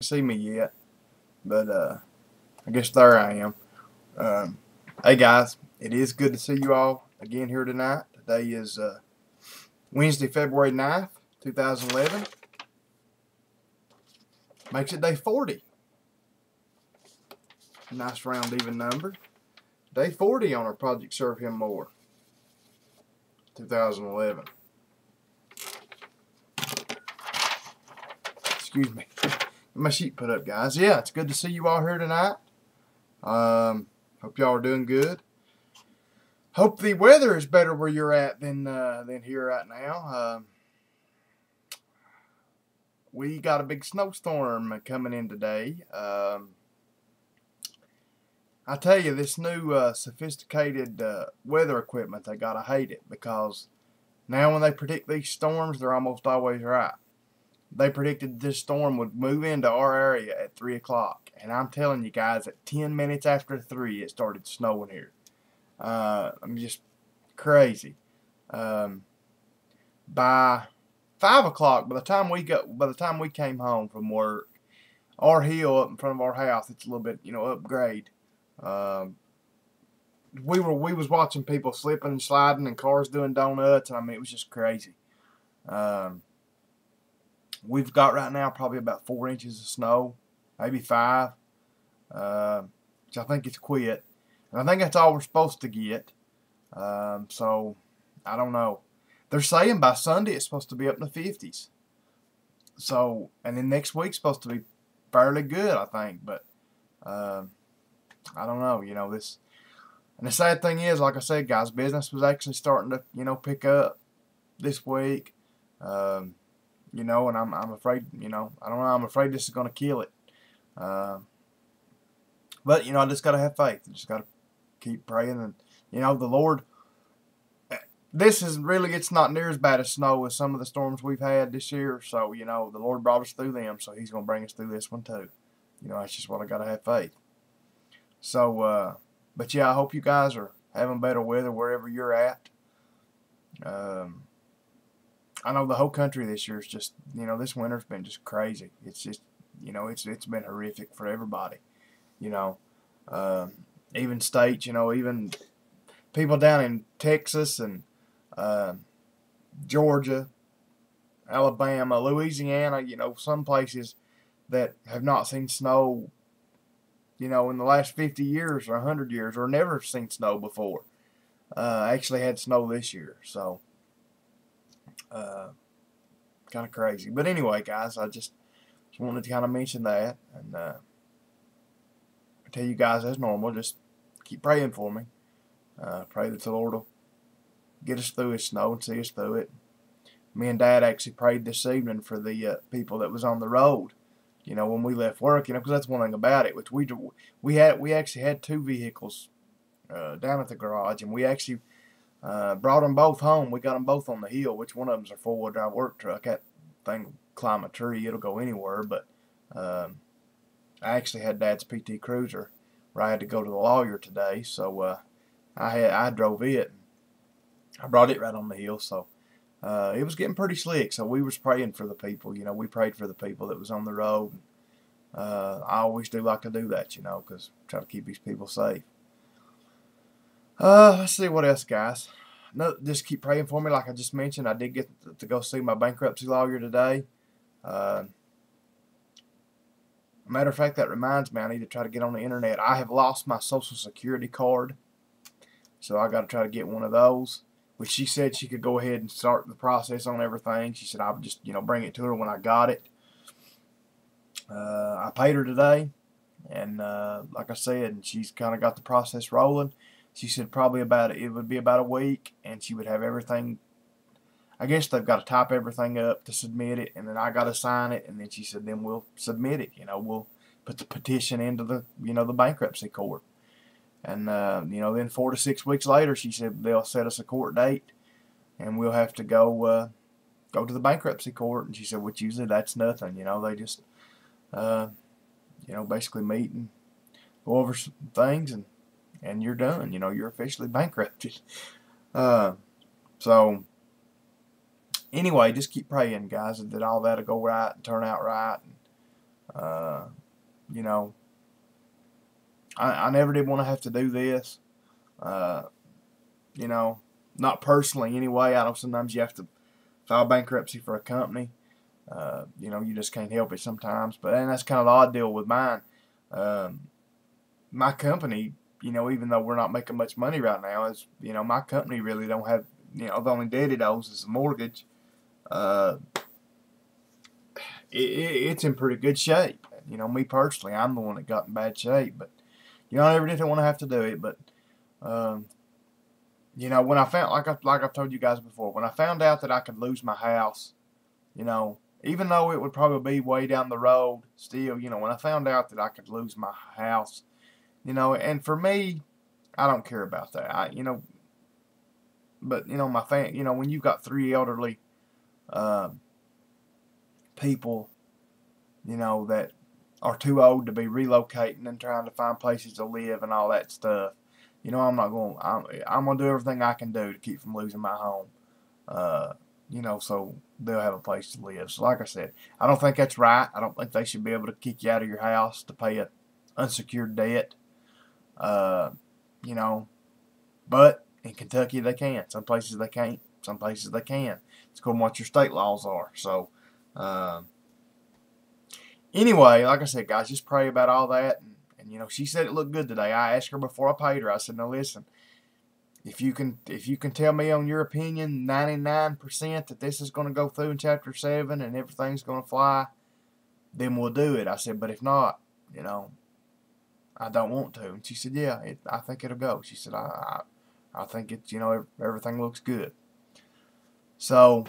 See me yet, but I guess there I am. Hey guys, it is good to see you all again here tonight. Today is Wednesday, February 9th, 2011. Makes it day 40. Nice round even number. Day 40 on our Project Serve Him More 2011. Excuse me. Get my sheet put up, guys. Yeah, it's good to see you all here tonight. Hope y'all are doing good. Hope the weather is better where you're at than here right now. We got a big snowstorm coming in today. I tell you, this new sophisticated weather equipment, they gotta hate it, because now when they predict these storms, they're almost always right. They predicted this storm would move into our area at 3 o'clock. And I'm telling you guys, at 10 minutes after 3, it started snowing here. I'm just crazy. By 5 o'clock, by the time we came home from work, our hill up in front of our house, it's a little bit, upgrade. We was watching people slipping and sliding and cars doing donuts. I mean, it was just crazy. We've got right now probably about 4 inches of snow, maybe 5, which I think it's quit. And I think that's all we're supposed to get. So, I don't know. They're saying by Sunday it's supposed to be up in the 50s. So, and then next week's supposed to be fairly good, I think. But, I don't know, this. And the sad thing is, like I said, guys, business was actually starting to, pick up this week. And I'm afraid, I don't know, I'm afraid this is going to kill it. But, I just got to have faith. I just got to keep praying. And, the Lord, it's not near as bad as snow as some of the storms we've had this year. So, the Lord brought us through them, so He's going to bring us through this one too. That's just what I got to have faith. So, but yeah, I hope you guys are having better weather wherever you're at. I know the whole country this year is just, this winter's been just crazy. It's just, it's been horrific for everybody. Even states, even people down in Texas and Georgia, Alabama, Louisiana, some places that have not seen snow, in the last 50 years or 100 years, or never seen snow before, actually had snow this year. So, kind of crazy. But anyway, guys, I just wanted to kind of mention that, and I tell you guys, as normal, just keep praying for me. Pray that the Lord will get us through His snow and see us through it. Me and Dad actually prayed this evening for the people that was on the road, when we left work, because that's one thing about it, which we actually had 2 vehicles down at the garage, and we actually brought them both home. We got them both on the hill, which one of them's a 4-wheel drive work truck. That thing will climb a tree. It'll go anywhere. But I actually had Dad's PT Cruiser where I had to go to the lawyer today. So I drove it. I brought it right on the hill. So it was getting pretty slick. So we was praying for the people. We prayed for the people that was on the road. I always do like to do that, because try to keep these people safe. Let's see what else, guys. No, just keep praying for me. Like I just mentioned, I did get to go see my bankruptcy lawyer today. Matter of fact, that reminds me, I need to try to get on the internet. I have lost my Social Security card, so I got to try to get one of those. Which she said she could go ahead and start the process on everything. She said I would just, bring it to her when I got it. I paid her today, and like I said, she's kind of got the process rolling. She said it would be about a week, and she would have everything. I guess they've got to type everything up to submit it, and then I got to sign it, and then she said then we'll submit it. We'll put the petition into the the bankruptcy court, and then 4 to 6 weeks later, she said they'll set us a court date, and we'll have to go to the bankruptcy court. And she said, which usually that's nothing. They just basically meet and go over some things, and you're done. You're officially bankrupted. So, anyway, just keep praying, guys, that all that'll go right and turn out right. you know, I never did want to have to do this. Uh, you know, not personally anyway. I know sometimes you have to file bankruptcy for a company. You know, you just can't help it sometimes. But and that's kind of the odd deal with mine. Um, my company, you know, even though we're not making much money right now, is, you know, my company really don't have, you know, the only debt it owes is a mortgage. Uh, it's in pretty good shape. You know, me personally, I'm the one that got in bad shape. But, you know, I never did want to have to do it. But, um, you know, when I found, like I've told you guys before, when I found out that I could lose my house, you know, even though it would probably be way down the road, still, you know, when I found out that I could lose my house, you know, and for me, I don't care about that. You know, but you know, you know, when you've got three elderly uh, people, you know, that are too old to be relocating and trying to find places to live and all that stuff, you know, I'm gonna do everything I can do to keep from losing my home. Uh, you know, so they'll have a place to live. So, like I said, I don't think that's right. I don't think they should be able to kick you out of your house to pay a unsecured debt. Uh, you know, but in Kentucky they can. Some places they can't. Some places they can. It's according to what your state laws are. So, anyway, like I said, guys, just pray about all that. And you know, she said it looked good today. I asked her before I paid her. I said, "Now listen, if you can tell me on your opinion 99% that this is going to go through in Chapter 7 and everything's going to fly, then we'll do it." I said, "But if not, you know, I don't want to." And she said, "Yeah, I think it'll go." She said, I think it's, you know, everything looks good." So,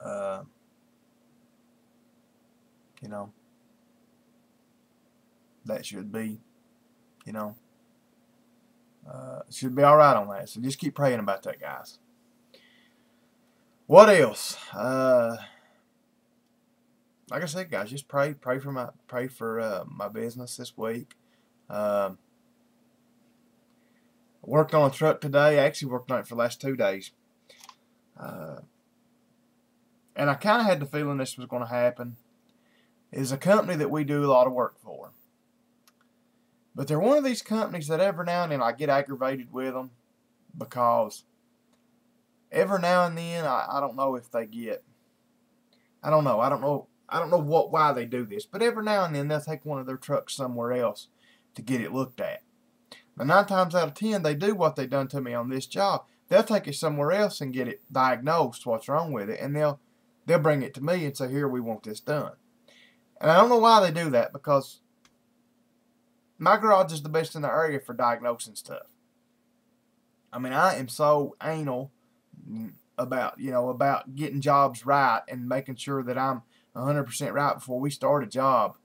uh, you know, that should be, you know, should be all right on that. So just keep praying about that, guys. What else? Like I said, guys, just pray for my business this week. Worked on a truck today. I actually worked on it for the last 2 days. And I kind of had the feeling this was going to happen. It's a company that we do a lot of work for. But they're one of these companies that every now and then I get aggravated with them, because every now and then I don't know if they get, I don't know why they do this, but every now and then they'll take one of their trucks somewhere else to get it looked at. Now 9 times out of 10 they do what they done to me on this job. They'll take it somewhere else and get it diagnosed what's wrong with it, and they'll bring it to me and say, "Here, we want this done." And I don't know why they do that, because my garage is the best in the area for diagnosing stuff. I mean, I am so anal about, you know, about getting jobs right and making sure that I'm 100% right before we start a job.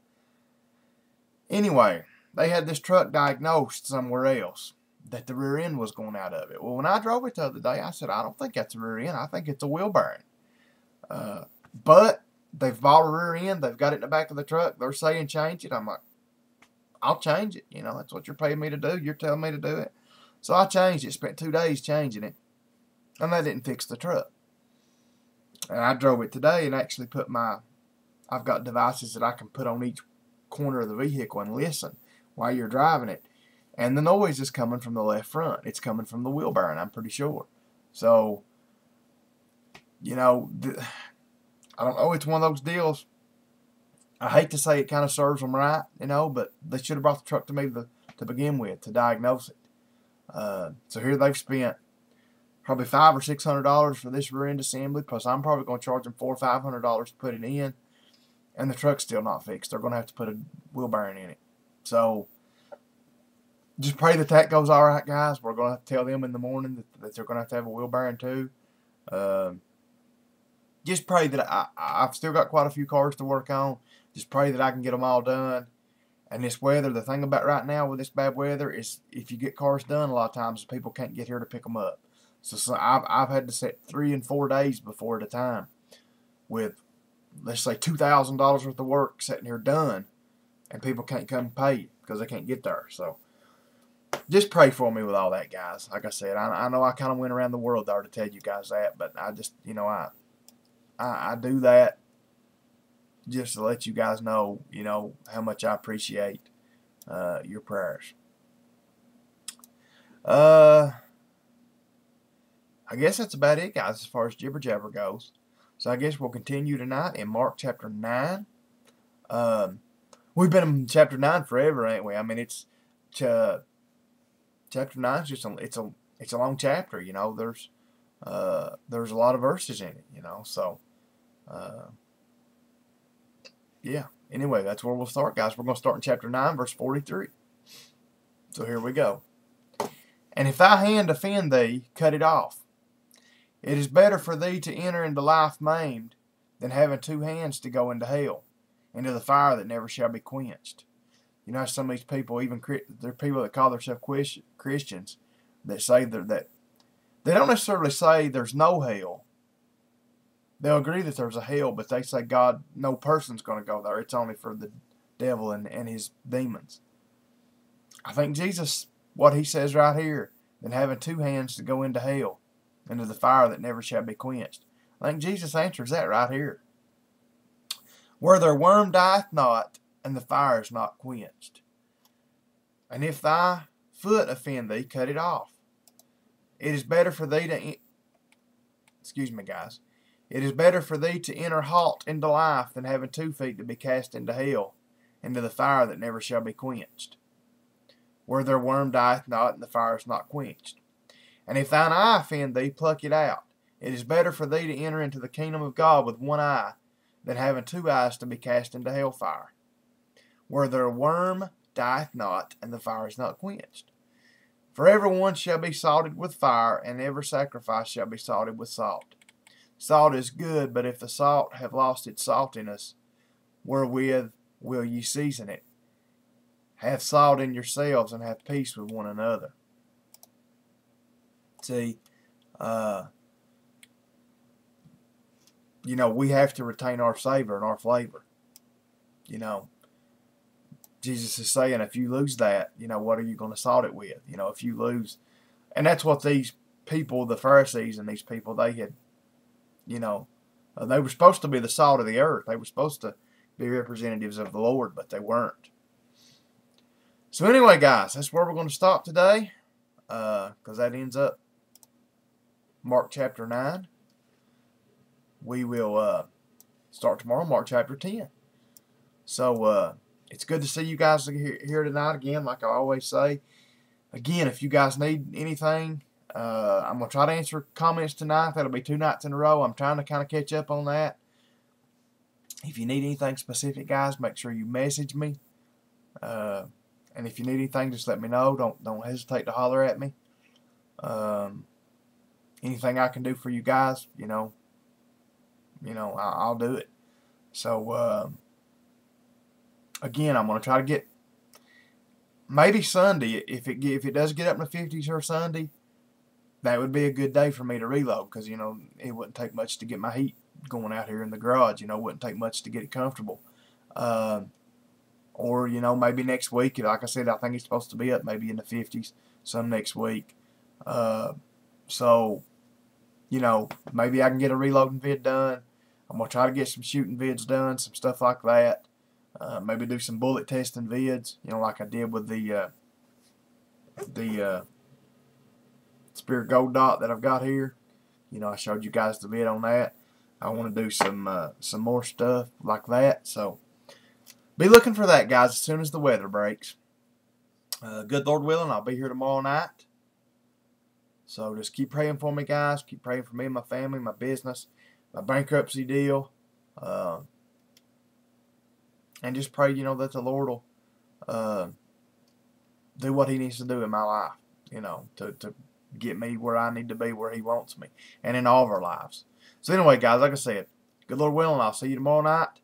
Anyway, they had this truck diagnosed somewhere else that the rear end was going out of it. Well, when I drove it the other day, I said, "I don't think that's a rear end. I think it's a wheel bearing." But they've bought a rear end. They've got it in the back of the truck. They're saying change it. I'm like, "I'll change it. You know, that's what you're paying me to do. You're telling me to do it." So I changed it. Spent 2 days changing it. And that didn't fix the truck. And I drove it today and actually put I've got devices that I can put on each corner of the vehicle and listen while you're driving it. And the noise is coming from the left front. It's coming from the wheel bearing, I'm pretty sure. So, you know, I don't know. It's one of those deals. I hate to say it kind of serves them right, you know, but they should have brought the truck to me to begin with to diagnose it. So here they've spent probably $500 or $600 for this rear end assembly, plus I'm probably going to charge them $400 or $500 to put it in, and the truck's still not fixed. They're going to have to put a wheel bearing in it. So just pray that that goes all right, guys. We're going to have to tell them in the morning that they're going to have a wheel bearing too. Just pray that I've still got quite a few cars to work on. Just pray that I can get them all done. And this weather, the thing about right now with this bad weather is if you get cars done, a lot of times people can't get here to pick them up. So I've had to set 3 and 4 days before at a time with, let's say, $2,000 worth of work sitting here done, and people can't come pay because they can't get there. So just pray for me with all that, guys. Like I said, I know I kind of went around the world there to tell you guys that, but I just, you know, I do that, just to let you guys know, how much I appreciate your prayers. I guess that's about it, guys, as far as Jibber Jabber goes. So I guess we'll continue tonight in Mark chapter 9. We've been in chapter 9 forever, ain't we? I mean, it's chapter 9 is just it's a long chapter. There's a lot of verses in it. So yeah. Anyway, that's where we'll start, guys. We're going to start in chapter 9, verse 43. So here we go. And if thy hand offend thee, cut it off. It is better for thee to enter into life maimed than having two hands to go into hell, into the fire that never shall be quenched. Some of these people, even there are people that call themselves Christians, that say that they don't necessarily say there's no hell. They'll agree that there's a hell, but they say no person's going to go there. It's only for the devil and his demons. I think Jesus, what he says right here, than having two hands to go into hell, into the fire that never shall be quenched. I think Jesus answers that right here. Where their worm dieth not, and the fire is not quenched. And if thy foot offend thee, cut it off. It is better for thee to... Excuse me, guys. It is better for thee to enter halt into life than having 2 feet to be cast into hell, into the fire that never shall be quenched. Where their worm dieth not, and the fire is not quenched. And if thine eye offend thee, pluck it out. It is better for thee to enter into the kingdom of God with one eye, than having 2 eyes to be cast into hellfire, where their worm dieth not, and the fire is not quenched. For every one shall be salted with fire, and every sacrifice shall be salted with salt. Salt is good, but if the salt have lost its saltiness, wherewith will ye season it? Have salt in yourselves, and have peace with one another. See, we have to retain our savor and our flavor. Jesus is saying, if you lose that, what are you going to salt it with? If you lose, and that's what these people, the Pharisees and these people, they had, they were supposed to be the salt of the earth. They were supposed to be representatives of the Lord, but they weren't. So anyway, guys, that's where we're going to stop today, because that ends up Mark chapter 9. We will start tomorrow, Mark chapter 10. So it's good to see you guys here tonight again, like I always say. Again, if you guys need anything, I'm going to try to answer comments tonight. That'll be 2 nights in a row. I'm trying to kind of catch up on that. If you need anything specific, guys, make sure you message me. And if you need anything, just let me know. Don't hesitate to holler at me. Anything I can do for you guys, I'll do it. So again, I'm going to try to get maybe Sunday. If it does get up in the 50s or Sunday, that would be a good day for me to reload, because it wouldn't take much to get my heat going out here in the garage. It wouldn't take much to get it comfortable. Or maybe next week. Like I said, I think it's supposed to be up maybe in the 50s some next week. So maybe I can get a reloading vid done. I'm going to try to get some shooting vids done, some stuff like that. Maybe do some bullet testing vids, like I did with the Spirit Gold Dot that I've got here. I showed you guys the vid on that. I want to do some more stuff like that. So be looking for that, guys, as soon as the weather breaks. Good Lord willing, I'll be here tomorrow night. So just keep praying for me, guys. Keep praying for me and my family, my business, my bankruptcy deal. And just pray, that the Lord will do what He needs to do in my life, to get me where I need to be, where He wants me, and in all of our lives. So anyway, guys, like I said, good Lord willing, I'll see you tomorrow night.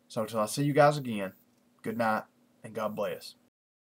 So until I see you guys again, good night, and God bless.